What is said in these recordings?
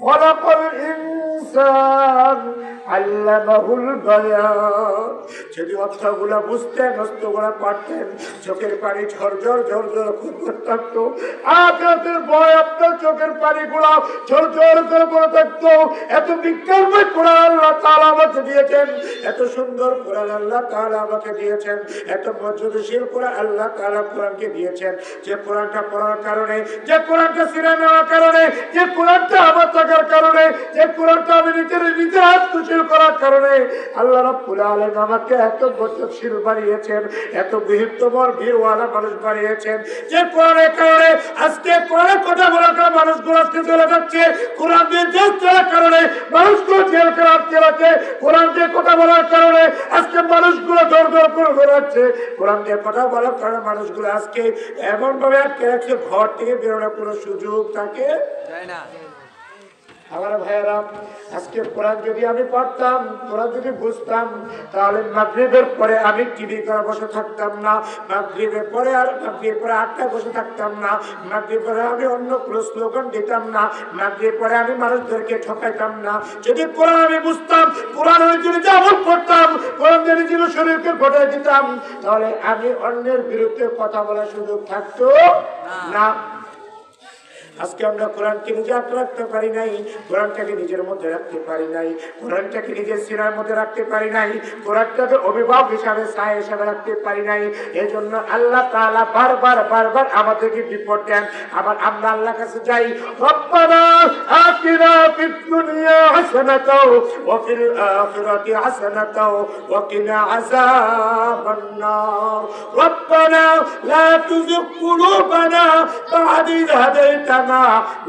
খলাকাল ইনসান আল্লামাহুল বায়ান। যদি অর্থগুলো বুঝতেন, অর্থগুলো পারতেন, চোখের পানি ঝরঝর ঝরঝর করে থাকতো। আখিরাতের ভয় আপনার চোখের পানিগুলো ঝরঝর করে পড়ে থাকতো। এত বিজ্ঞানময় কোরআন আল্লাহ তাআলা আমাকে দিয়েছেন, এত সুন্দর কোরআন আল্লাহ তাআলা আমাকে দিয়েছেন, এত মর্যাদাশীল কোরআন আল্লাহ তাআলা কোরআনকে দিয়েছেন। যে কোরআনটা পড়ার কারণে, যে কোরআনটা সিনে নেওয়ার কারণে, যে কোরআনটা আমার থাকার কারণে, যে কোরআনটা আমি নিজের আত্মশীল করার কারণে আল্লাহ রাব্বুল আলামিন আমাকে এত বর্জশীল বানিয়েছেন, এত বৃহত্তর ভিড়ওয়ালা মানুষ বানিয়েছেন। যে কোরআনের কারণে আজকে কোরআনের কথা বলার কারণে মানুষগুলো আজকে চলে যাচ্ছে, কোরআন দিয়ে দেশ চলার কারণে মানুষগুলো জেল করে আটকে রাখে, কোরআন দিয়ে কথা বলার কারণে আজকে মানুষগুলো দর দর করে বেরোচ্ছে, কোরআন দিয়ে কথা বলার কারণে মানুষগুলো আজকে এমন ভাবে আটকে রাখছে ঘর থেকে বেরোনোর কোনো সুযোগ থাকে না। আমার ভাইয়েরা, আজকে কোরআন যদি আমি পড়তাম, কোরআন যদি বুঝতাম, তাহলে মাগরিবের পরে আমি টিভি করে বসে থাকতাম না, মাগরিবের পরে আর মাগরিবের পরে 8টায় বসে থাকতাম না, মাগরিবের পরে আমি অন্য কোনো স্লোগান দিতাম না, মাগরিবের পরে আমি মানুষদেরকে ঠকাইতাম না। যদি কোরআন আমি বুঝতাম, কোরআন যদি আমল করতাম, কোরআন যদি ছিল শরীরকে ঘটাই দিতাম, তাহলে আমি অন্যের বিরুদ্ধে কথা বলার সুযোগ থাকতো না। আজকে আমরা কোরআনকে নিজে আঁকড়ে রাখতে পারি নাই, কোরআনটাকে নিজের মধ্যে রাখতে পারি নাই, কোরআনটাকে নিজের সিনার মধ্যে রাখতে পারি নাই, কোরআনটাকে অভিভাবক হিসাবে ছায়া হিসাবে রাখতে পারি নাই। এই জন্য আল্লাহ তাআলা বারবার বারবার আমাদেরকে বিপদ দেন। আবার আমরা আল্লাহর কাছে যাই, রব্বানা আতিনা ফিদ দুনিয়া হাসানাতাও ওয়া ফিল আখিরাতি হাসানাতাও ওয়া কিনা আযাবান নার, রব্বানা লা তুযিগ কুলুবানা বা'দা ইয হাদাইতানা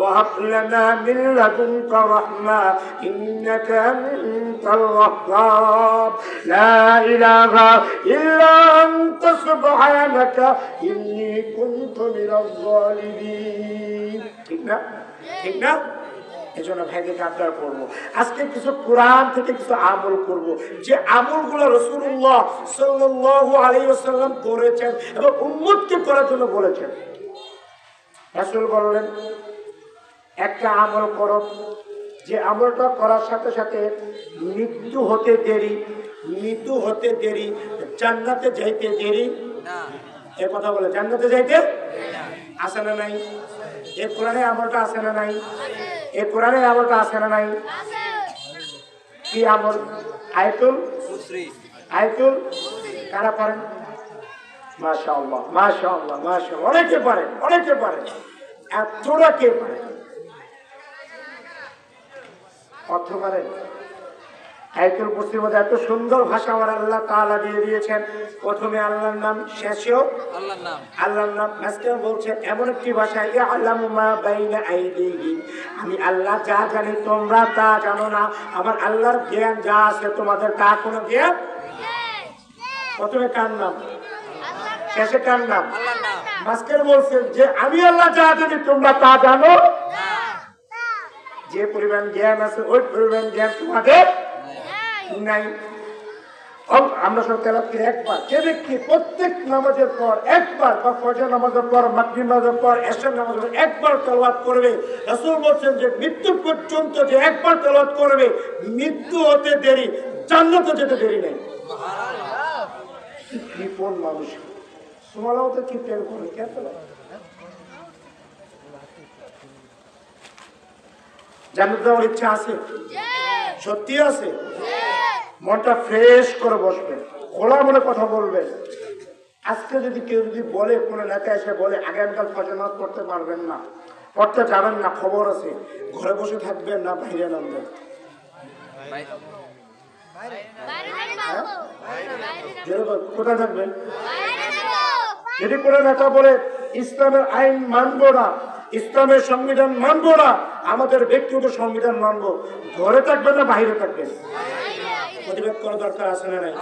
وهب لنا من لدنك رحمة إنك أنت الوهاب لا إله إلا أنت سبحانك إني كنت من الظالمين। ঠিক না? ঠিক না? এজন্য ভাইদেরকে আবদার করবো, আজকে কিছু কোরআন থেকে কিছু আমল করব, যে আমলগুলো রাসূলুল্লাহ সাল্লাল্লাহু আলাইহি ওয়াসাল্লাম করেছেন এবং উম্মতকে করার জন্য বলেছেন। রাসূল বললেন, একটা আমল করো, যে আমলটা করার সাথে সাথে মৃত্যু হতে দেরি, মৃত্যু হতে দেরি, জান্নাতে যাইতে দেরি না। এ কথা বলে জান্নাতে যাইতে আসে না নাই? এ কোরআনে আমলটা আসে না নাই? এ কোরআনে আমলটা আসে না নাই? কি আমল? আয়াতুল কুরসি। আয়াতুল কারা পারেন? মাশাআল্লাহ মাশাআল্লাহ মাশাআল্লাহ, অনেকে পারেন, অনেকে পারেন। এতটা কে পারে? অর্থ পারেন? আয়াতুল কুরসির মধ্যে এত সুন্দর ভাষা আমার আল্লাহ তাআলা দিয়ে দিয়েছেন। প্রথমে আল্লাহর নাম, শেষেও আল্লাহর নাম। আল্লাহর নাম মাস্টার বলছেন এমন একটি ভাষা, ইয়ালামু মা বাইনা আইদিহিম, আমি আল্লাহ যা জানি তোমরা তা জানো না। আমার আল্লাহর জ্ঞান যা আছে তোমাদের তা কোনো জ্ঞান। প্রথমে কার নাম, শেষে কার নাম? মাস্টার বলছেন যে আমি আল্লাহ যা জানি তোমরা তা জানো। যে পরিমাণ জ্ঞান আছে ওই পরিমাণ জ্ঞান তোমাদের নাই। আমরা সব তেলাওয়াত করি একবার, যে ব্যক্তি প্রত্যেক নামাজের পর একবার, বা ফজর নামাজের পর, মাগরিব নামাজের পর, এশার নামাজের পর একবার তেলাওয়াত করবে, রাসূল বলছেন যে মৃত্যু পর্যন্ত যে একবার তেলাওয়াত করবে, মৃত্যু হতে দেরি, জান্নাতে যেতে দেরি নেই। সুবহানাল্লাহ। কি কোন মানুষ সুবহানাল্লাহ তো কি প্রেম করে কে তেলাওয়াত? জান্নাত যাওয়ার ইচ্ছা আছে? সত্যি আছে? মনটা ফ্রেশ করে বসবেন, খোলা মনে কথা বলবেন। আজকে যদি কেউ যদি বলে, কোনো নেতা এসে বলে আগামীকাল ফজর নামাজ পড়তে পারবেন না, পড়তে যাবেন না, খবর আছে, ঘরে বসে থাকবেন না বাইরে নামবেন? কোথায় থাকবেন? যদি কোনো নেতা বলে ইসলামের আইন মানবো না, ইসলামের সংবিধান মানবো না, আমাদের ব্যক্তিগত সংবিধান মানবো, ঘরে থাকবেন না বাইরে থাকবেন? প্রতিবাদ করার দরকার আছে না নাই?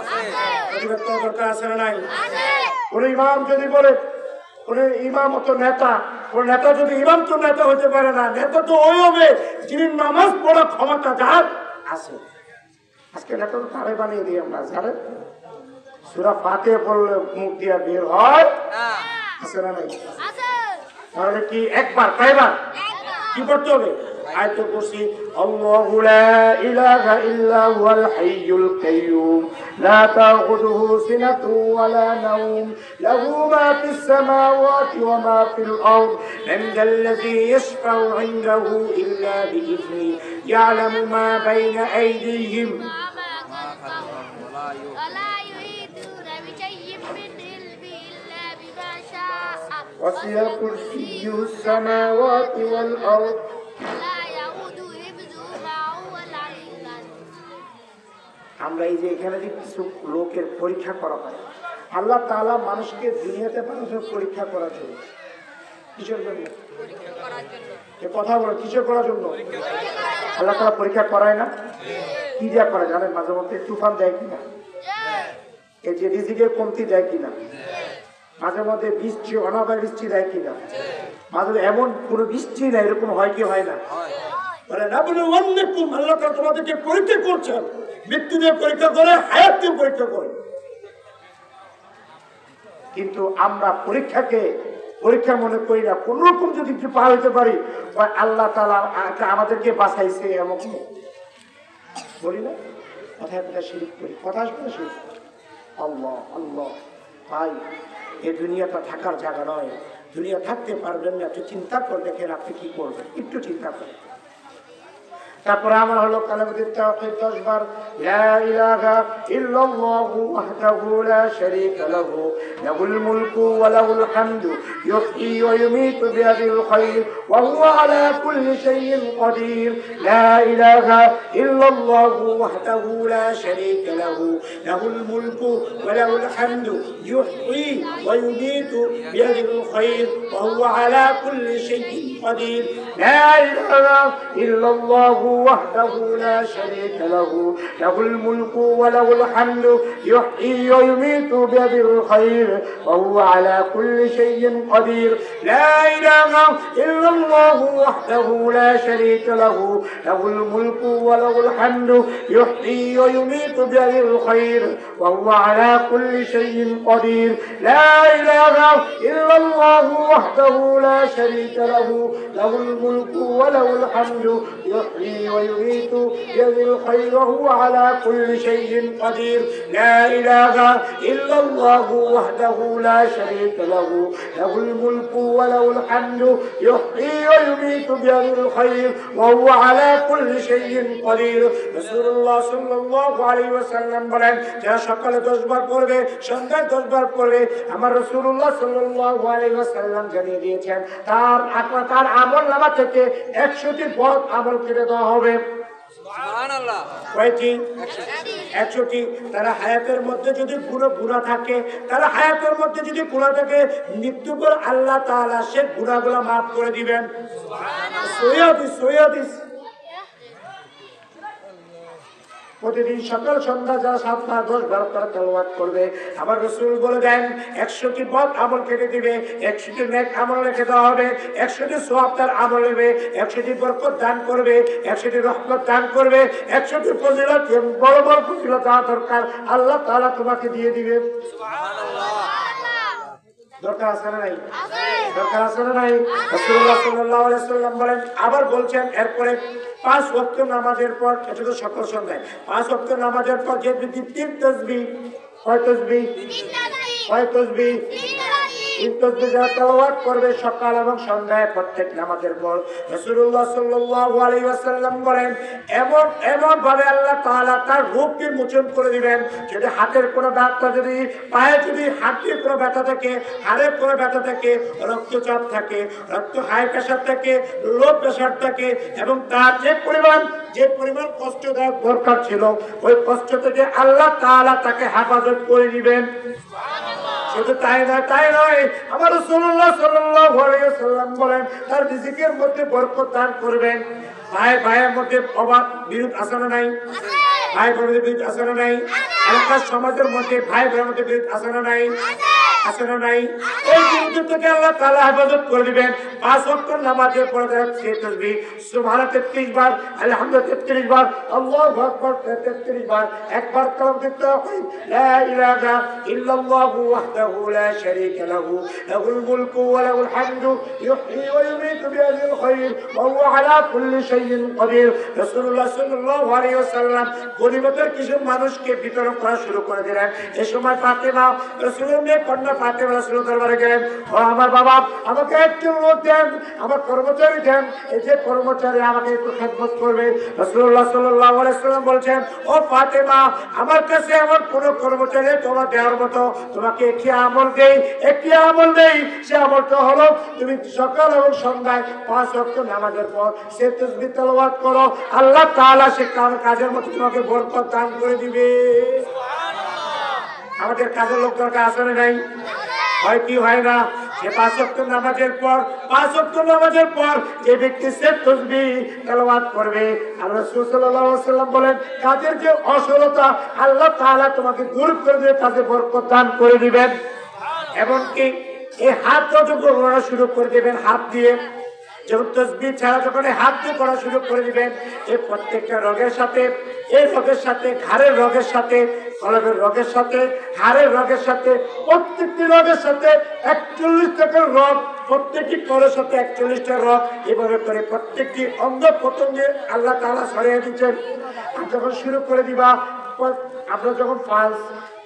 প্রতিবাদ করার দরকার আছে না নাই? কোন ইমাম যদি বলে, কোন ইমাম তো নেতা, কোন নেতা যদি ইমাম তো নেতা হতে পারে না, নেতা তো ওই হবে যিনি নামাজ পড়ার ক্ষমতা যার আছে। আজকে নেতা তো তারে বানিয়ে দিই আমরা, জানেন সূরা ফাতিহা পড়লে মুখ দিয়া বের হয়, আছে না নাই? তাহলে কি একবার, কয়বার কি করতে হবে? আয়াতুল কুরসি আল্লাহু লা ইলাহা ইল্লা হুয়াল হাইয়ুল কাইয়্যুম লা তাখুযুহু সিনাতুন ওয়া লা নাওম লাহু মা ফিস সামাওয়াতি ওয়া মা ফিল আরদ মান যাল্লাযী ইয়াশফা'ু 'ইনদাহু ইল্লা বিইذনি ইয়া'লামু মা বাইনা আইদিহিম وسع كرسيه السماوات والأرض আমরা এই যে এখানে যে কিছু লোকের পরীক্ষা করা হয়, আল্লাহ তাআলা মানুষকে দুনিয়াতে মানুষের পরীক্ষা করার জন্য। কিসের জন্য? কথা বলে কিসের করার জন্য? আল্লাহ তাআলা পরীক্ষা করায় না? কি যা করে জানেন? মাঝে মধ্যে তুফান দেয় কিনা, এই যে রিজিকের কমতি দেয় কিনা, মাঝে মধ্যে বৃষ্টি অনাবায় বৃষ্টি দেয় কিনা, মাঝে এমন কোনো বৃষ্টি না, এরকম হয় কি হয় না? আল্লাহ তোমাদেরকে পরীক্ষা করছেন, মৃত্যু দিয়ে পরীক্ষা করে, হায়াত দিয়ে পরীক্ষা করে। কিন্তু আমরা পরীক্ষাকে পরীক্ষা মনে করি না। কোন রকম যদি কিছু পার হইতে পারি, আল্লাহ তাআলা আমাদেরকে বাঁচাইছে এমন বলি না, কথায় কথা শিরিক করি, কথা আসবে না শিরিক। আল্লাহ আল্লাহ ভাই, এই দুনিয়াটা থাকার জায়গা নয়। দুনিয়া থাকতে পারবেন না, একটু চিন্তা করে দেখেন আপনি কি করবেন, একটু চিন্তা করেন। তারপরে আমার হলো কালেমাতুত তাওহীদ 10 বার, লা ইলাহা ইল্লাল্লাহু ওয়াহদাহু লা শারীকা লাহু লাহুল মুলকু ওয়া লাহুল হামদু ইউহয়ী ওয়া ইউমীতু বিয়াদিল খায়র ওয়া হুয়া আলা কুল্লি শাইইন কাদির। লা ইলাহা ইল্লাল্লাহু ওয়াহদাহু লা শারীকা লাহু লাহুল মুলকু ওয়া লাহুল হামদু ইউহয়ী ওয়া ইউমীতু বিয়াদিল খায়র ওয়া হুয়া আলা কুল্লি শাইইন কাদির। লা ইলাহা ইল্লাল্লাহু وحده لا شريك له له الملك وله الحمد يحيي ويميت بيده الخير وهو على كل شيء قدير. لا إله إلا الله وحده لا شريك له له الملك وله الحمد يحيي ويميت بيده الخير وهو على كل شيء قدير. لا إله إلا الله وحده لا شريك له له الملك وله الحمد يحيي ويميت بيده الخير وهو على كل شيء قدير. لا إله إلا الله وحده لا شريك له له الملك وله الحمد يحيي ويميت بيده الخير وهو على كل شيء قدير. رسول الله صلى الله عليه وسلم বলেন, যারা সকালে 10 বার পড়বে, সন্ধ্যায় 10 বার পড়বে, আমার রাসূলুল্লাহ সাল্লাল্লাহু আলাইহি ওয়াসাল্লাম জানিয়ে দিয়েছেন তার আমলনামা থেকে 100টি বড় আমল কেটে দেওয়া হবে। সুবহানাল্লাহ। কয়টি? 100টি। তারা হায়াতের মধ্যে যদি গুনাহ থাকে, তারা হায়াতের মধ্যে যদি গুনাহ থাকে, মৃত্যুর পর আল্লাহ তাআলা সে গুনাহগুলো maaf করে দিবেন। সুবহানাল্লাহ। সহিহ। প্রতিদিন সকাল সন্ধ্যা যারা 7 বার 10 বার করে তেলাওয়াত করবে, আমার রাসূল বলে দেন 100টি বদ আমল কেটে দিবে, 100টি নেক আমল লিখে দেওয়া হবে, 100টি সওয়াব তার আমল হবে, 100টি বরকত দান করবে, 100টি রহমত দান করবে, 100টি ফজিলত, বড় বড় ফজিলত যা দরকার আল্লাহ তাআলা তোমাকে দিয়ে দিবে। সুবহানাল্লাহ। দরকার আছে না নাই? দরকার আছে না নাই? রাসূলুল্লাহ সাল্লাল্লাহু আলাইহি ওয়াসাল্লাম বলেন, আবার বলছেন এরপরে 5 ওয়াক্ত নামাজের পর, এটা তো সকাল সন্ধ্যায়, 5 ওয়াক্ত নামাজের পর যে 3 তাসবিহ, কয় তাসবিহ? 3 তাসবিহ। 3 তাসবিহ যারা তেলাওয়াত করবে সকাল এবং সন্ধ্যায় প্রত্যেক নামাজের পর, রাসূলুল্লাহ সাল্লাল্লাহু আলাইহি ওয়াসাল্লাম বলেন এমন ভাবে আল্লাহ তাআলা তার রূপকে মোচন করে দিবেন, যদি হাতের কোনো ব্যথা, যদি পায়ে যদি হাতের কোনো ব্যথা থাকে, হাড়ের কোনো ব্যথা থাকে, রক্তচাপ থাকে, হাই প্রেশার থাকে, লো প্রেশার থাকে, এবং তার যে পরিমাণ কষ্ট দেওয়ার দরকার ছিল, ওই কষ্ট থেকে আল্লাহ তাআলা তাকে হেফাজত করে দিবেন। শুধু তাই নয়, আমার রাসূলুল্লাহ সাল্লাল্লাহু আলাইহি ওয়াসাল্লাম বলেন তার রিজিকের মধ্যে বরকত দান করবেন। ভাইয়ের মধ্যে অভাব বিরোধ আছে না নাই? ভাই বোনের বিরোধ আছে না নাই? এলাকার সমাজের মধ্যে ভাই বোনের মধ্যে বিরোধ আছে না নাই? আছে না নাই? এই দিন থেকে আল্লাহ তাআলা হেফাজত করে দিবেন। 5 ওয়াক্ত নামাজের পরে সেই তাসবিহ সুবহানাল্লাহ 33 বার, আলহামদুলিল্লাহ 33 বার, আল্লাহু আকবার 33 বার, একবার কালিমাতুত তাওহীদ লা ইলাহা ইল্লাল্লাহু ওয়াহদাহু লা শারীকা লাহু লাহুল মুলকু ওয়া লাহুল হামদু ইহয়ী ওয়া ইউমীতু বিয়াদিল খায়র ওয়া হুয়া আলা কুল্লি শাইইন কাদির। রাসূলুল্লাহ সাল্লাল্লাহু আলাইহি ওয়াসাল্লাম গনিমতের কিছু মানুষকে বিতরণ করা শুরু করে দিলেন। এই সময় ফাতেমা রাসূলের মেয়ে কন্যা ফাতেমা রাসূলের দরবারে গেলেন, ও আমার বাবা, আমাকে একটু লোক দেন, আমার কর্মচারী দেন, এই যে কর্মচারী আমাকে একটু খেদমত করবে। রাসূলুল্লাহ সাল্লাল্লাহু আলাইহি ওয়াসাল্লাম বলছেন, ও ফাতেমা, আমার কাছে আমার কোনো কর্মচারী তোমার দেওয়ার মতো, তোমাকে একটি আমল দেই, সে আমলটা হলো তুমি সকাল এবং সন্ধ্যায় 5 ওয়াক্ত নামাজের পর সে তাসবিহ তেলাওয়াত করো, আল্লাহ তাআলা সে কাজের মতো তোমাকে বরকত দান করে দিবে। আমাদের কাজের লোক দরকার আছে না নাই? হয় কি হয় না? যে 5 ওয়াক্ত নামাজের পর যে ব্যক্তি সে তাসবিহ তেলাওয়াত করবে, আল্লাহ রাসূল সাল্লাল্লাহু আলাইহি ওয়াসাল্লাম বলেন, কাজের যে অসলতা আল্লাহ তাআলা তোমাকে দূর করে দিয়ে কাজে বরকত দান করে দিবেন। এমনকি এই হাত যখন করা শুরু করে দিবেন, হাত দিয়ে যখন তাসবিহ ছাড়া যখন হাত দিয়ে করা শুরু করে দিবেন, এই প্রত্যেকটা রোগের সাথে, এই রোগের সাথে, ঘাড়ের রোগের সাথে, কলমের রোগের সাথে, হাড়ের রোগের সাথে, প্রত্যেকটি রোগের সাথে 41টা রোগ, প্রত্যেকটি কলের সাথে 41টা রোগ, এভাবে করে প্রত্যেকটি অঙ্গ প্রত্যঙ্গে আল্লাহ তাআলা সরিয়ে দিচ্ছেন। আর যখন শুরু করে দিবা, আমরা যখন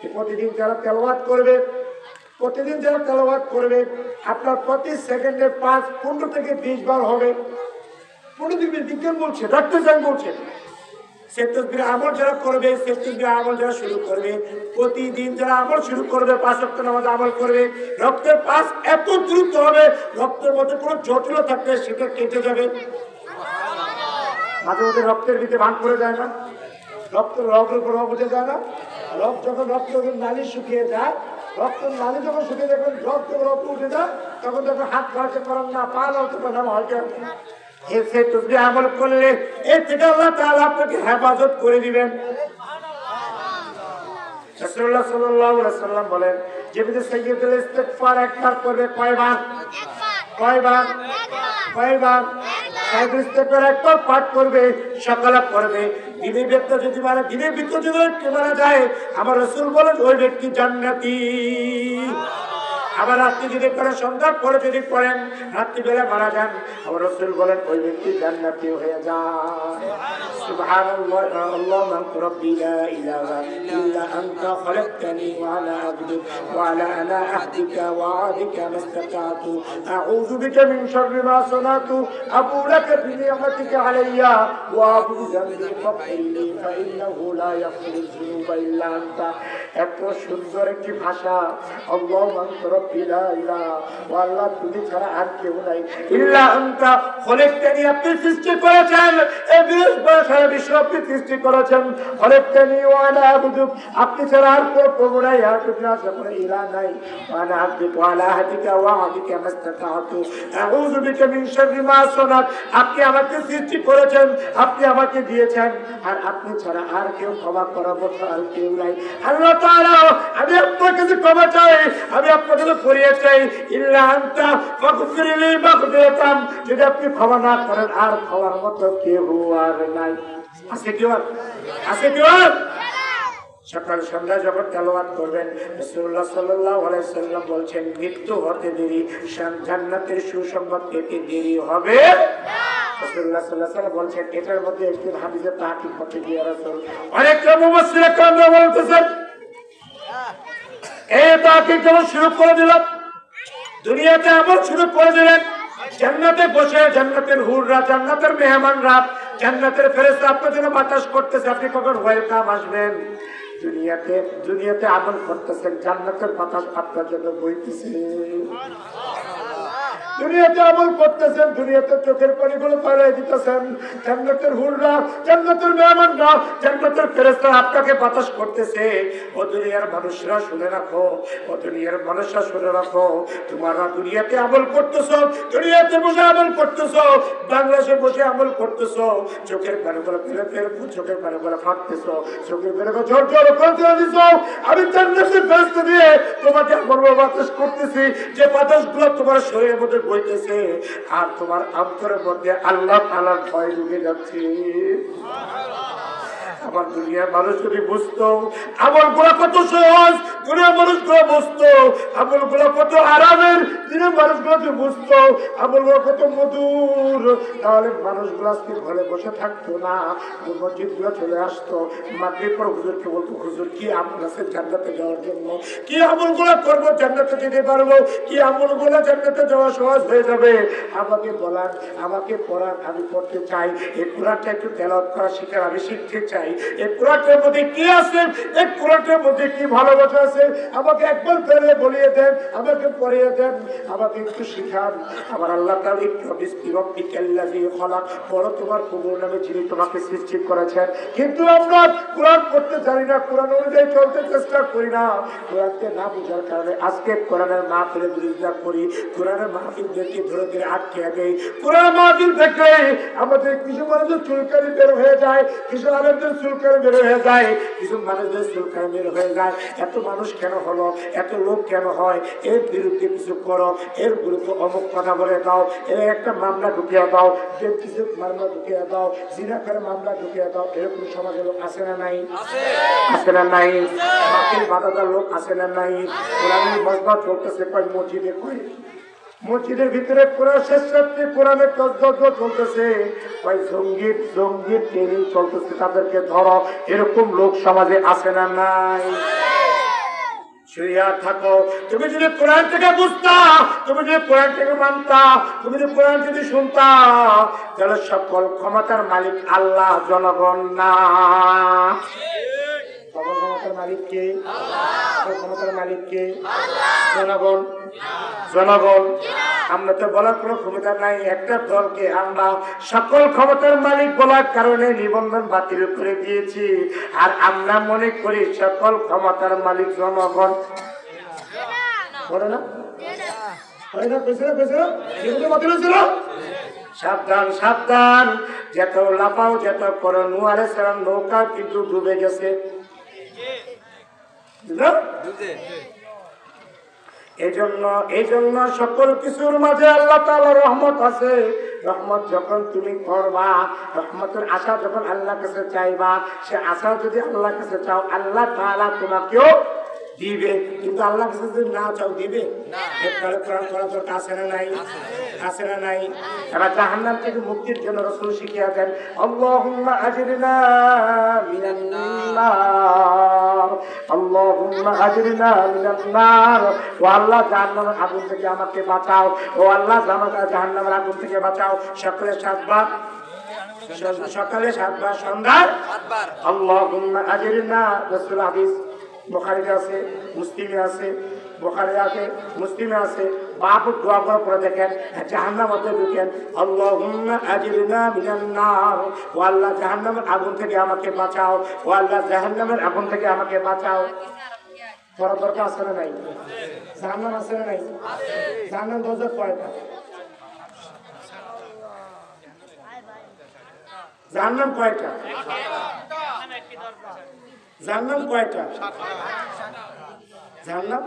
প্রতিদিন যারা তেলাওয়াত করবে, আপনার প্রতি সেকেন্ডে 15 থেকে 20 বার হবে। বিজ্ঞান বলছে, ডাক্তার সাহেব বলছে, সে তাসবিহ আমল যারা করবে, সে তাসবিহ আমল যারা শুরু করবে, প্রতিদিন যারা আমল শুরু করবে, 5 ওয়াক্ত নামাজ আমল করবে, রক্তের পাস এত দ্রুত হবে, রক্তের মধ্যে কোনো জটিল থাকলে সেটা কেটে যাবে। মাঝে মধ্যে রক্তের ভিতরে ভাঙ করে যায় না, রক্তের উপর রগ উঠে যায় না, রক্ত নালী শুকিয়ে যায়, রক্তের নালী যখন শুকিয়ে যাবে, রক্ত উঠে যায়, তখন যখন হাত ধরতে পারেন না, পা ধরতে পারেন না, হয়তো সে তাসবিহ আমল করলে এর থেকে আল্লাহ তাআলা আপনাকে হেফাজত করে দিবেন। রাসূলুল্লাহ সাল্লাল্লাহু আলাইহি ওয়াসাল্লাম বলেন, যে ব্যক্তি সাইয়্যিদুল ইস্তিগফার একবার করবে, কয়বার? সাইয়্যিদুল ইস্তিগফার একবার পাঠ করবে, সকালে পড়বে, দিনের ভিতরে যদি মারা যায়, আমার রাসূল বলেন ওই ব্যক্তি জান্নাতি। আবার রাত্রি যদি করে, সন্ধ্যার পরে যদি পড়েন, রাত্রিবেলা মারা যান, আমার রাসূল বলেন ওই ব্যক্তি জান্নাতি হয়ে যায়। সুবহানাল্লাহ, আল্লাহু রাব্বি লা ইলাহা ইল্লা আনতা খলাকতানি ওয়া আনা আবদুক ওয়া আলা আনা আহদিকা ওয়া আদিকা মাস্তাতাতু আউযু বিকা মিন শাররি মা সানাতু আবু লাকা বিনি'মাতিকা আলাইয়া ওয়া আবু যামবি ফাগফিরলি ফা ইন্নাহু লা ইয়াগফিরুয যুনুবা ইল্লা আনতা। এত সুন্দর একটি ভাষা, আল্লাহু রাব্বি লা ইলাহা ওয়া আল্লাহ, তুমি ছাড়া আর কেউ নাই, ইল্লা আনতা খলাকতানি, আপনি সৃষ্টি করেছেন, এই সারা বিশ্ব আপনি সৃষ্টি করেছেন, খলাকতানি ওয়া আনা আবদুক, আপনি ছাড়া আর কোনো প্রভু নাই, আর কোনো ইলাহ নাই, ওয়া আনা আবদুক ওয়া আলা আহদিকা ওয়া আদিকা মাস্তাতাতু আউযু বিকা মিন শাররি মা সানাত, আপনি আমাকে সৃষ্টি করেছেন, আপনি আমাকে দিয়েছেন, আর আপনি ছাড়া আর কেউ ক্ষমা করার মতো আর কেউ নাই। আল্লাহ তাআলা, আমি আপনার কাছে ক্ষমা চাই, আমি আপনার কাছে ফরিয়ে চাই, ইল্লা আনতা ফাগফিরলি মাগফিরাতাম, যদি আপনি ক্ষমা না করেন আর ক্ষমার মতো কেউ আর নাই। আছে কেউ? সকাল সন্ধ্যা যখন তেলাওয়াত করবেন, রাসূলুল্লাহ সাল্লাল্লাহু আলাইহি ওয়াসাল্লাম বলছেন, মৃত্যু হতে দেরি, জান্নাতের সুসংবাদ পেতে দেরি হবে না। রাসূলুল্লাহ সাল্লাল্লাহু আলাইহি ওয়াসাল্লাম বলছেন, এটার মধ্যে একটি হাদিসে তাহকিক করতে গিয়ে রাসূল অনেক মুফাসসির کرام বলতেছেন, এই তাহকিক যখন শুরু করে দিলাম, দুনিয়াতে আমল শুরু করে দিলেন, জান্নাতে বসে জান্নাতের হুররা, জান্নাতের মেহমানরা, জান্নাতের ফেরেশতা আপনার জন্য বাতাস করতেছে, আপনি কখন ওয়েলকাম আসবেন। দুনিয়াতে আমল করতেছেন, জান্নাতের বাতাস আপনার জন্য বইতেছে। দুনিয়াতে আমল করতেছেন, দুনিয়াতে চোখের পানিগুলো ফেলে দিতেছেন। জান্নাতের হুররা, জান্নাতের মেহমানরা, জান্নাতের ফেরেশতারা আপনাকে বাতাস করতেছে। ও দুনিয়ার মানুষরা শুনে রাখো, ও দুনিয়ার মানুষরা শুনে রাখো, তোমরা দুনিয়াতে আমল করতেছো, দুনিয়াতে বসে আমল করতেছো, বাংলাদেশে বসে আমল করতেছো, চোখের পানিগুলো ফেলে ফেলে, চোখের পানিগুলো ফাটতেছো, চোখের পানিগুলো ঝরঝর করে দিছো। আমি জান্নাতের ফেরেশতা দিয়ে তোমাকে আমল বাতাস করতেছি, যে বাতাসগুলো তোমার শরীরের মধ্যে বইতেছে, আর তোমার অন্তরের মধ্যে আল্লাহ তাআলার ভয় ঢুকে যাচ্ছে। আমার দুনিয়ার মানুষ যদি বুঝতো আমল গুলো কত সহজ, দুনিয়ার মানুষগুলো বুঝতো আমল গুলো কত আরামের, দিনের মানুষগুলো যদি বুঝতো আমল গুলো কত মধুর, তাহলে মানুষগুলো আজকে ঘরে বসে থাকতো না, মসজিদ গুলো চলে আসতো। মাগরিব পর হুজুরকে বলতো, হুজুর কি আমল আছে জান্নাতে যাওয়ার জন্য, কি আমল গুলো করবো জান্নাতে যেতে পারবো, কি আমল গুলো জান্নাতে যাওয়া সহজ হয়ে যাবে, আমাকে বলার, আমাকে পড়ার, আমি পড়তে চাই। এই কোরআনটা একটু তেলাওয়াত করা শিখার আমি শিখতে চাই। এই কোরআনের মধ্যে কি আছে, এই কোরআনের মধ্যে কি ভালোবাসা আছে, আমাকে একবার ফেলে বলিয়ে দেন, আমাকে পড়িয়ে দেন, আমাকে একটু শিখান। আমার আল্লাহ তাআলা একটু বিসমিল্লাহি খলাক পড়ো, তোমার প্রভুর নামে যিনি তোমাকে সৃষ্টি করেছেন। কিন্তু আমরা কোরআন পড়তে জানি না, কোরআন অনুযায়ী চলতে চেষ্টা করি না। কোরআনকে না বোঝার কারণে আজকে কোরআনের মাহফিলে বিরোধিতা করি, কোরআনের মাহফিল দেখে ধরে ধরে আটকে দেয়। কোরআন মাহফিল দেখে আমাদের কিছু মানুষের চুলকানি বের হয়ে যায়, কিছু আলেমদের চুলকানি বের হয়ে যায়, কিছু মানুষদের চুলকানি বের হয়ে যায়। এত মানুষ কেন হলো, এত লোক কেন হয়, এর বিরুদ্ধে কিছু করো, এর বিরুদ্ধে অমুক কথা বলে দাও, এর একটা মামলা ঢুকিয়ে দাও, যে কিছু মামলা ঢুকিয়ে দাও, জিনাকার মামলা ঢুকিয়ে দাও। এরকম সমাজের লোক আছে না নাই? আছে না নাই? মাহফিল বাধাদার লোক আছে না নাই? কোরআনের মজমা চলতেছে কয় মসজিদে, কয় মসজিদের ভিতরে কোরআন শেষ রাত্রে কোরআনের তসবিহ চলতেছে, কয় সঙ্গীত সঙ্গীত ট্রেনিং চলতেছে, তাদেরকে ধরো। এরকম লোক সমাজে আছে না নাই? শুইয়া থাকো। তুমি যদি কোরআন থেকে বুঝতা, তুমি যদি কোরআন থেকে মানতা, তুমি যদি কোরআন যদি শুনতা, তাহলে সকল ক্ষমতার মালিক আল্লাহ, জনগণ না। ক্ষমতার মালিক কে? ক্ষমতার মালিক কে? জনগণ। জনগণ। আমরা তো বলার কোনো ক্ষমতা নাই, একটা দলকে আমরা সকল ক্ষমতার মালিক বলার কারণে নিবন্ধন বাতিল করে দিয়েছি। আর আমরা মনে করি সকল ক্ষমতার মালিক জনগণ। বলে না? সাবধান সাবধান, যত লাফাও যত করো, নূহ আলাইহিস সালাম নৌকা কিন্তু ডুবে গেছে। এই জন্য সকল কিছুর মাঝে আল্লাহ তাআলার রহমত আছে। রহমত যখন তুমি করবা, রহমতের আশা যখন আল্লাহর কাছে চাইবা, সে আশা যদি আল্লাহর কাছে চাও, আল্লাহ তাআলা তোমাকেও দিবে। কিন্তু আল্লাহর কাছে যদি না চাও, দিবে না। এরপরে কোরআন পড়া দরকার আছে না নাই? আছে না নাই? এবার জাহান্নাম থেকে মুক্তির জন্য রাসূল শিখিয়ে দেন, আল্লাহুম্মা আজরিনা মিনান নার, আল্লাহুম্মা আজরিনা মিনান নার। ও আল্লাহ, জাহান্নামের আগুন থেকে আমাকে বাঁচাও। ও আল্লাহ, জাহান্নামের আগুন থেকে বাঁচাও। সকালে 7 বার, সকালে 7 বার, সন্ধ্যায় 7 বার আল্লাহুম্মা আজরিনা। রাসূল হাদিস বুখারীতে আছে, মুসলিমে আছে, বুখারী আছে, মুসলিমে আছে। বাপ দোয়া করে পড়ে দেখেন, জাহান্নামের মধ্যে ঢুকেন, আল্লাহুম্মা আজরিনা মিনান নার। ও আল্লাহ, জাহান্নামের আগুন থেকে আমাকে বাঁচাও। ও আল্লাহ, জাহান্নামের আগুন থেকে আমাকে বাঁচাও। পড়ার দরকার আছে না নাই? জাহান্নাম আছে না নাই? জাহান্নাম দরজা কয়টা? জাহান্নাম কয়টা? জাহান্নাম কয়টা? জাহান্নাম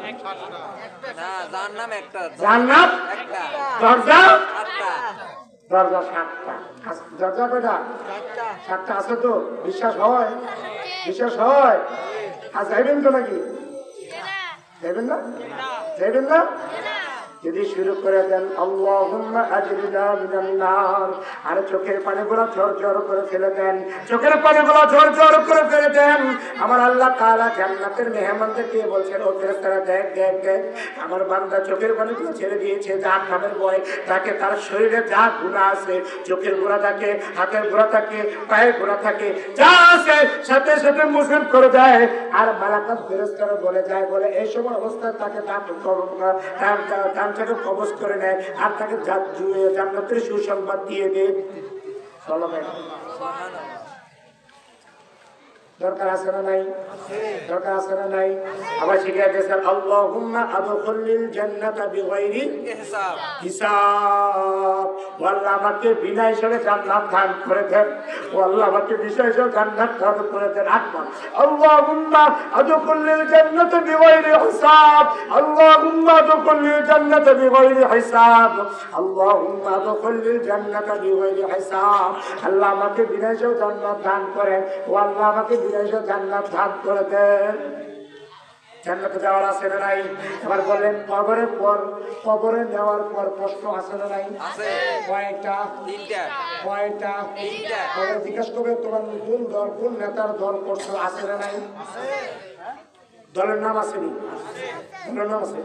না, জাহান্নাম একটা। জাহান্নাম একটা। দরজা 7টা। দরজা 7টা। দরজা কয়টা? 7টা আছে তো? বিশ্বাস হয়? বিশ্বাস হয়? আর যাইবেন তো নাকি? যাইবেন না? যাইবেন না? যদি শুরু করে দেন আল্লাহুম্মা আজরিনা মিনান নার, আর চোখের পানিগুলো ঝরঝর করে ফেলে দেন, চোখের পানিগুলো ঝরঝর করে ফেলে দেন। আমার আল্লাহ তাআলা জান্নাতের মেহমানদেরকে বলছেন, ও ফেরেশতারা দেখ দেখ দেখ, আমার বান্দা চোখের পানিগুলো ছেড়ে দিয়েছে, জাহান্নামের ভয় তাকে, তার শরীরে যা গুনাহ আছে, চোখের গোড়া থাকে, হাতের গোড়া থাকে, পায়ের গোড়া থাকে, যা আছে সাথে সাথে মুছন করে দেয়। আর মালাকুল ফেরেশতারা বলে যায়, বলে এই সময় অবস্থায় তাকে তার জানটাকে কবজ করে নেয় আর তাকে জান্নাতের সুসংবাদ দিয়ে দেয়। দরকার আছে না নাই? দরকার আছে না নাই? আবার শিখিয়ে দিয়েছেন আল্লাহুম্মা আদখিলিল জান্নাতা বিগাইরি হিসাব। ও আল্লাহ আমাকে বিনা হিসাবে জান্নাত দান করে দেন। ও আল্লাহ আমাকে বিনা হিসাবে জান্নাত দান করে দেন। আকবার আল্লাহুম্মা আদখিলিল জান্নাতা বিগাইরি হিসাব। আল্লাহুম্মা আদখিলিল জান্নাতা বিগাইরি হিসাব। আল্লাহুম্মা আদখিলিল জান্নাতা বিগাইরি হিসাব। আল্লাহ আমাকে বিনা হিসাবে জান্নাত দান করেন। ও আল্লাহ আমাকে জান্নাত দান করে দেন। জান্নাতে যাওয়ার আছে না নাই? এবার বললেন কবরের পর, কবরে নেওয়ার পর প্রশ্ন আছে না নাই? কয়টা? কয়টা? কবরে জিজ্ঞাসা করবে তোমার কোন দল, কোন নেতার দল করছো, আছে না নাই? দলের নাম আসেনি? দলের নাম আছে?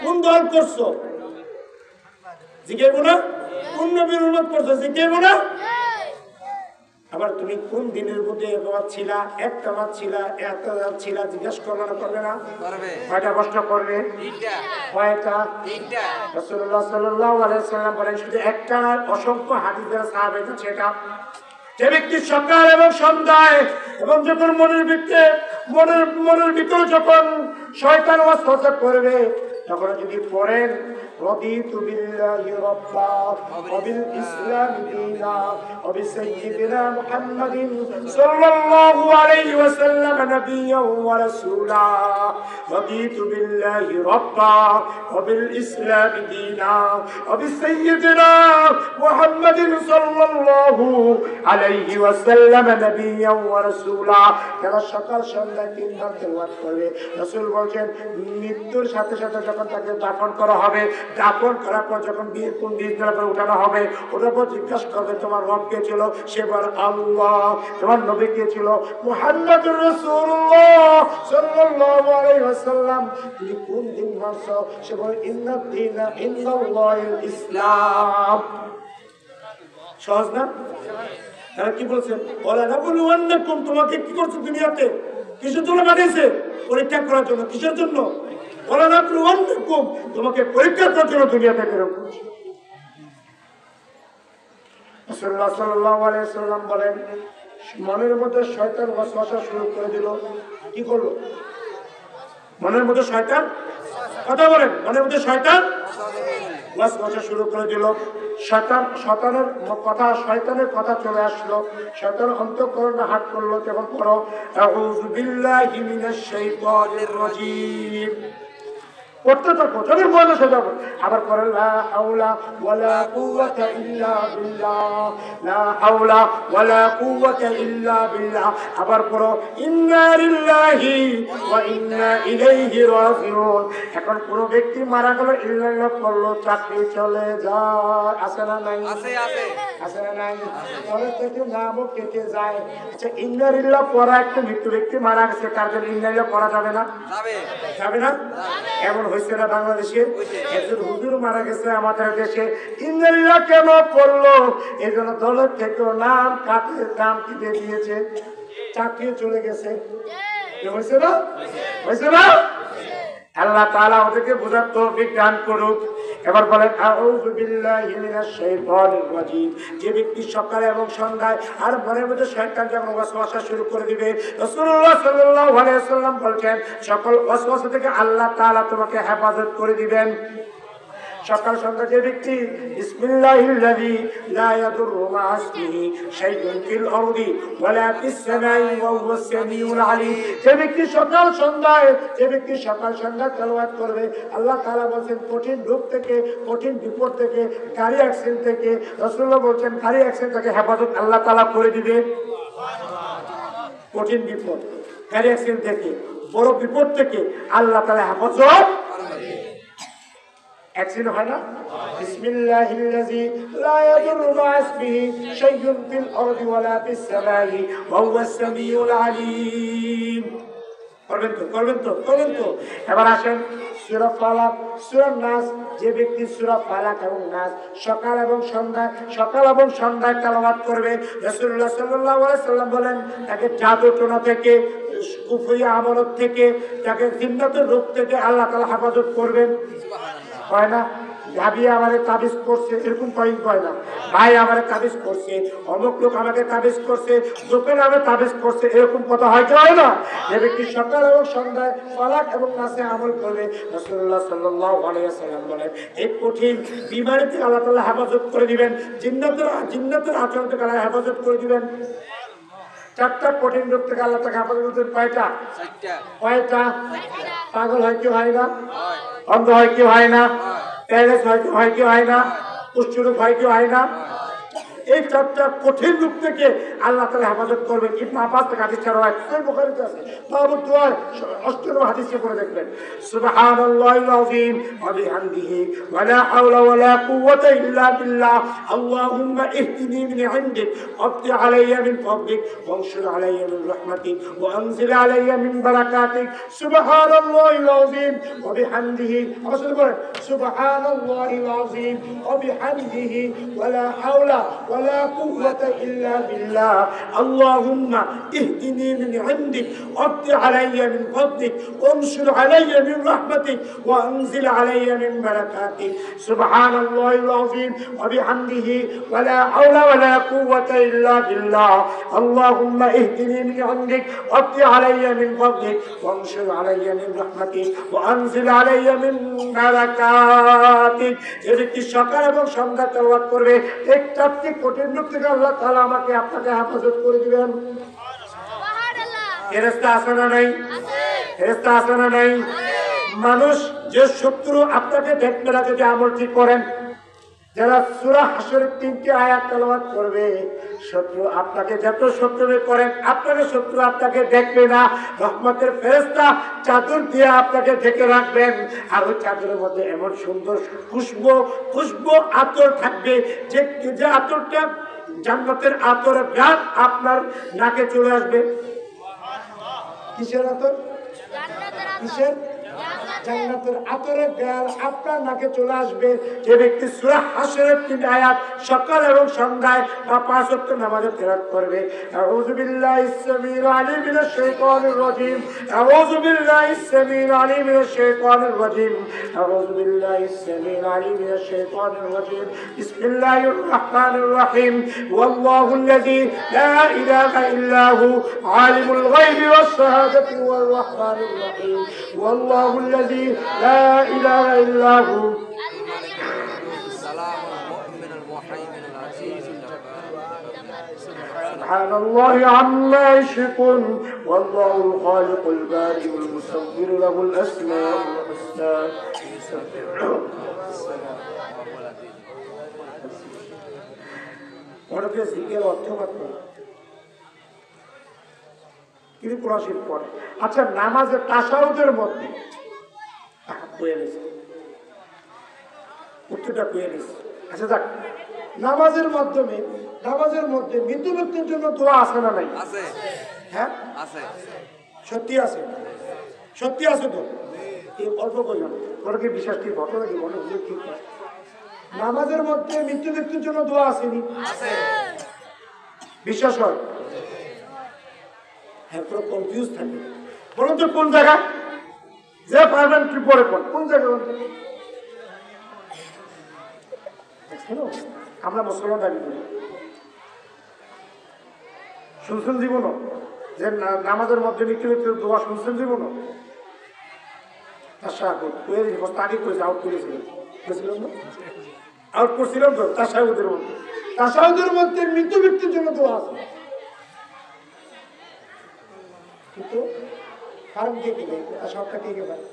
কোন দল করছো জিজ্ঞেস না? কোন নবীর উম্মত করছো জিজ্ঞেস না? আবার তুমি কোন দিনের মধ্যে একবার ছিলা, একটা মাস ছিলা, একটা ছিলা, জিজ্ঞাসা করবে না? করবে না? কয়টা প্রশ্ন করবে? কয়টা? রাসূলুল্লাহ সাল্লাল্লাহু আলাইহি ওয়াসাল্লাম বলেন শুধু একটা না, অসংখ্য হাদিসের সাহাবায়ে সেটা যে ব্যক্তি সকাল এবং সন্ধ্যায় এবং যখন মনের ভিতরে যখন শয়তান ওয়াসওয়াসা করবে তখন যদি পড়েন রদিতু বিল্লাহি রাব্বা ওয়া বিল ইসলামি দীনা ওয়া বিসাইয়্যিদিনা মুহাম্মাদিন সাল্লাল্লাহু আলাইহি ওয়াসাল্লাম নাবিয়্যান ওয়া রাসূলা। রদিতু বিল্লাহি রাব্বা ওয়া বিল ইসলামি দীনা ওয়া বিসাইয়্যিদিনা মুহাম্মাদিন সাল্লাল্লাহু আলাইহি ওয়াসাল্লাম নাবিয়্যান ওয়া রাসূলা। যারা সকাল সন্ধ্যা তিনবার তেলাওয়াত করবে, রাসূল বলেন মৃত্যুর সাথে সাথে যখন তাকে দাফন করা হবে, দাফন করার পর যখন কোন বীজ করে উঠানো হবে, ওটার পর জিজ্ঞাসা করবে তোমার রব কে ছিল, সে বল আল্লাহ। তোমার নবী কে ছিল? মুহাম্মদুর রাসূলুল্লাহ সাল্লাল্লাহু আলাইহি ওয়াসাল্লাম। তুমি কোন দিন মানছো? সে বল ইন্নাদ দীনা ইনদাল্লাহিল ইসলাম। সহজ না? তারা কি বলছেন? ওলা নাবলুওয়ান্নাকুম, তোমাকে কি করছে দুনিয়াতে? কিসের জন্য পাঠিয়েছে? পরীক্ষা করার জন্য। কিসের জন্য? ওলা নাবলুওয়ান্নাকুম, তোমাকে পরীক্ষা করার জন্য দুনিয়াতে প্রেরণ করেছে। রাসূলুল্লাহ সাল্লাল্লাহু আলাইহি ওয়াসাল্লাম বলেন মনের মধ্যে শয়তান ওয়াসওয়াসা শুরু করে দিল। কি করলো? মনের মধ্যে শয়তান, কথা বলেন, মনের মধ্যে শয়তান ওয়াসওয়াসা শুরু করে দিল। শয়তানের কথা চলে আসলো, শয়তান অন্তঃকরণে হাত করলো। কেমন করো? আউযু বিল্লাহি মিনাশ শাইতানির রাজীম পড়তে থাকো, যদি মনে সেটা আবার করে লা হাওলা ওয়ালা কুওয়াতা ইল্লা বিল্লাহ, লা হাওলা ওয়ালা কুওয়াতা ইল্লা বিল্লাহ। আবার পড়ো ইন্না লিল্লাহি ওয়া ইন্না ইলাইহি রাজিউন। এখন কোন ব্যক্তি মারা গেল, ইল্লাল্লাহ পড়লো, চাকরি চলে যায়। আছে না নাই? আছে আছে আছে না নাই? পরে থেকে নামও কেটে যায়। আচ্ছা ইন্না লিল্লাহ পড়া একটা মৃত্যু ব্যক্তি মারা গেছে, তার জন্য ইন্না লিল্লাহ পড়া যাবে না? যাবে না? এমন হয়েছে না বাংলাদেশে? একজন হুজুর মারা গেছে আমাদের দেশে, ইন্নালিল্লাহ কেন পড়লো? এই জন্য দলের থেকে নাম কেটে দিয়েছে, চাকরি চলে গেছে। হয়েছে না? হয়েছে না? আল্লাহ তাআলা ওদেরকে বোঝার তৌফিক দান করুক। এবার বলেন আউযু বিল্লাহি মিনাশ শাইতানির রাজীম। যে ব্যক্তি সকালে এবং সন্ধ্যায় আর মনের মধ্যে শয়তান যখন ওয়াসওয়াসা শুরু করে দিবে, রাসূলুল্লাহ সাল্লাল্লাহু আলাইহি ওয়াসাল্লাম বলেন সকল ওয়াসওয়াসা থেকে আল্লাহ তাআলা তোমাকে হেফাজত করে দিবেন। সকাল সন্ধ্যা যে ব্যক্তি বিসমিল্লাহিল্লাযী লা ইয়াদুররু মা ইসমিহি শাইউন ফিল আরদি ওয়ালা ফিস সামাই ওয়া হুয়াস সামিউল আলীম, যে ব্যক্তি সকাল সন্ধ্যা তেলাওয়াত করবে, আল্লাহ তাআলা বলেন কঠিন রোগ থেকে, কঠিন বিপদ থেকে, গাড়ি অ্যাক্সিডেন্ট থেকে, রাসূলুল্লাহ বলেন গাড়ি অ্যাক্সিডেন্ট থেকে হেফাজত আল্লাহ তাআলা করে দিবে। কঠিন বিপদ, গাড়ি অ্যাক্সিডেন্ট থেকে, বড় বিপদ থেকে আল্লাহ তাআলা হেফাজত। অ্যাক্সিডেন্ট হয় না? বিসমিল্লাহিল্লাযী লা ইয়াদুররু মা ইসমিহি শাইউন ফিল আরদি ওয়ালা ফিস সামাই ওয়া হুয়াস সামিউল আলীম। করবেন তো। এবার আসেন সূরা ফালাক, সূরা নাস। যে ব্যক্তি সূরা ফালাক এবং নাস সকাল এবং সন্ধ্যায় তেলাওয়াত করবে, রাসূলুল্লাহ সাল্লাল্লাহু আলাইহি সাল্লাম বলেন তাকে জাদু টোনা থেকে, কুফরি আমলত থেকে, তাকে জিন্নাতের রোগ থেকে আল্লাহ তাআলা হেফাজত করবেন। হয় না? ভাবি আমারে তাবিজ করছে, এরকম কয় না। ভাই আমারে তাবিজ করছে, অমুক লোক আমাকে তাবিজ করছে, লোকের নামে তাবিজ করছে, এরকম কথা হয় না? যে ব্যক্তি সকাল এবং সন্ধ্যায় ফালাক এবং নাসে আমল করবে, রাসূলুল্লাহ সাল্লাল্লাহু আলাইহি ওয়াসাল্লাম বলেন এই কঠিন বিমারি থেকে আল্লাহ তাআলা হেফাজত করে দিবেন, জিন্নাতের আচরণ থেকে আল্লাহ হেফাজত করে দিবেন। 4টা কঠিন রোগ থেকে আল্লাহ তাকে হেফাজত করবেন। কয়টা? পাগল হয় কি হয় না? অন্ধ হয় কি হয় না? প্যারেস হয় কি হয় না? কুষ্ঠরোগ হয় কি হয় না? এই 4টা কঠিন রূপ থেকে আল্লাহ তাআলা হেফাজত করবেন। ইবনে আব্বাস থেকে হাদিস ছাড়া হয়, সহিহ বুখারীতে আছে। বাবু দুআর 8 নম্বর হাদিসে পড়ে দেখবেন, সুবহানাল্লাহিল আযীম ওয়া বিহামদিহি ওয়া লা হাওলা ওয়া লা কুওয়াতা ইল্লা বিল্লাহ, আল্লাহুম্মা ইহদিনি মিন ইনদিক ওয়াফতি আলাইয়া মিন ফাদলিক ওয়ানশুর আলাইয়া মিন রাহমাতিক ওয়া আনজিল আলাইয়া মিন বারাকাতিক, সুবহানাল্লাহিল আযীম ওয়া বিহামদিহি। আসলে বলেন সুবহানাল্লাহিল আযীম ওয়া বিহামদিহি ওয়া লা হাওলা ولا قوة إلا بالله، اللهم اهدني من عندك وابد علي من فضلك وانشر علي من رحمتك وانزل علي من بركاتك، سبحان الله العظيم وبحمده ولا حول ولا قوة إلا بالله، اللهم اهدني من عندك وابد علي من فضلك وانشر علي من رحمتك وانزل علي من بركاتك। যে ব্যক্তি সকাল এবং সন্ধ্যা তেলাওয়াত করবে, একটা কঠিন রূপ থেকে আল্লাহ তাআলা আমাকে আপনাকে হেফাজত করে দিবেন। ফেরেশতা আছে না নাই? ফেরেশতা আছে না নাই? মানুষ যে শত্রু আপনাকে দেখবে না যদি আমল ঠিক করেন, যারা সূরা হাশরের 3টি আয়াত তেলাওয়াত করবে, শত্রু আপনাকে যত শত্রু করেন, আপনাকে শত্রু আপনাকে দেখবে না। রহমতের ফেরেশতা চাদর দিয়ে আপনাকে ঢেকে রাখবেন, আর ওই চাদরের মধ্যে এমন সুন্দর খুশবু আতর থাকবে যে আতরটা জান্নাতের আতরের ঘ্রাণ আপনার নাকে চলে আসবে। কিসের আতর? কিসের? জান্নাতের আতরের ঘ্রাণ আপনার নাকে চলে আসবে। যে ব্যক্তি সূরা হাশরের 3 আয়াত সকাল এবং সন্ধ্যায় বা 5 ওয়াক্ত নামাজে তেলাওয়াত করবে, আউযু বিল্লাহিস সামিউল আলিম মিনাশ শাইতানির রাজীম, আউযু বিল্লাহিস সামিউল আলিম মিনাশ শাইতানির রাজীম, আউযু বিল্লাহিস সামিউল আলিম মিনাশ শাইতানির রাজীম, বিসমিল্লাহির রাহমানির রাহিম, ওয়াল্লাহুল্লাযী লা ইলাহা ইল্লা হু আলিমুল গায়বি ওয়াস শাহাদাতি ওয়ার রাহমানির রাহিম, ওয়াল্লাহুল্লাযী لا إله إلا هو السلام المؤمن المهيمن العزيز سبحان الله عما يشركون والله الخالق البارئ المصور له الأسماء الحسنى অনেকে জিকির অর্থ মাত্র কিন্তু কোরআন পড়ে। আচ্ছা, নামাজের তাশাহুদের মধ্যে উত্তরটা পেয়ে গেছে। আচ্ছা যাক, নামাজের মধ্যে মৃত্যু ব্যক্তির জন্য দোয়া আছে না নাই? হ্যাঁ আছে, সত্যি আছে তো। এই অল্প কজন তোরকে বিশ্বাস কি ঘটনা কি মনে হলে ঠিক হয়? নামাজের মধ্যে মৃত্যু ব্যক্তির জন্য দোয়া আসেনি? বিশ্বাস হয়? হ্যাঁ, পুরো কনফিউজ থাকে। বলুন তো কোন জায়গায় যে পারবেন কি পরে কোন জায়গায়? আমরা মুসলমান দাবি করি, শুনছেন জীবন যে নামাজের মধ্যে মৃত্যু ব্যক্তির দোয়া শুনছেন জীবন? আগে করেছে, আউট করছিলাম তো তাশাহুদের মধ্যে মৃত্যু ব্যক্তির জন্য দোয়া আছে, কিন্তু কারণ কে কে তাশাহুদটা কে পারে?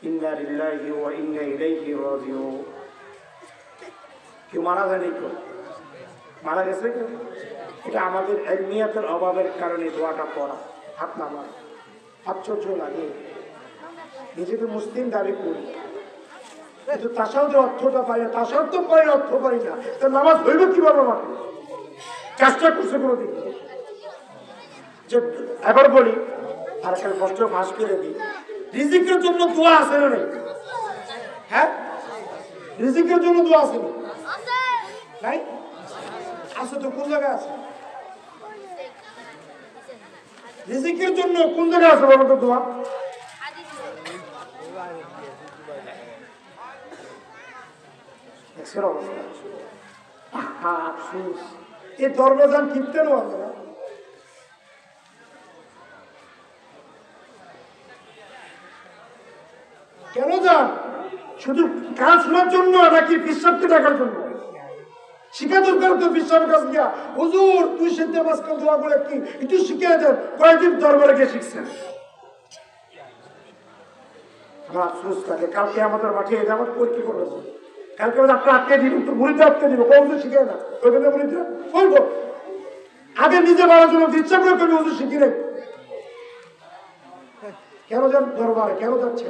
ইন্না লিল্লাহি ওয়া ইন্না ইলাইহি রাজিউন। কেউ মারা যায়নি, কেউ মারা গেছে, এটা আমাদের ইলমিয়াতের অভাবের কারণে দোয়াটা পড়া। হাত নামা, আশ্চর্য লাগে, নিজেকে মুসলিম দাবি করি কিন্তু তাশাহুদের অর্থটা পাই না। তাশাহুদ তো পাই, অর্থ পাই না, তো নামাজ হইব কিভাবে? আমাকে চেষ্টা করছে কোনোদিন যে এবার বলি আর একটা প্রশ্ন ফাঁস করে দিই, রিজিকের জন্য দোয়া আছে না নেই? হ্যাঁ, রিজিকের জন্য দোয়া আছে না? নাই? আছে তো, কোন জায়গায় আছে? রিজিকের জন্য কোন জায়গায় আছে বলো তো দোয়া? এই দরবেজান কিনতেন আমরা কেন যান? শুধু কাজ শোনার জন্য নাকি বিশ্বাসকে দেখার জন্য? শিখা দরকার তো বিশ্বাসের কাজ গিয়া, হুজুর তুই সেদ্ধ মাঝখান দোয়া করে কি একটু শিখে দেন। কয়েকদিন দরবারে গিয়ে শিখছেন। আমার আফসোস থাকে, কালকে আমাদের মাঠে এসে আমার পরীক্ষা করবে, কালকে আপনার আটকে দিব, তো মুড়িতে আটকে দিব, কোন শিখে না ওইখানে মুড়িতে বলবো আগে নিজে বাড়ার জন্য ইচ্ছা করে তুমি হুজুর শিখি নেই। কেন যান দরবারে, কেন যাচ্ছে?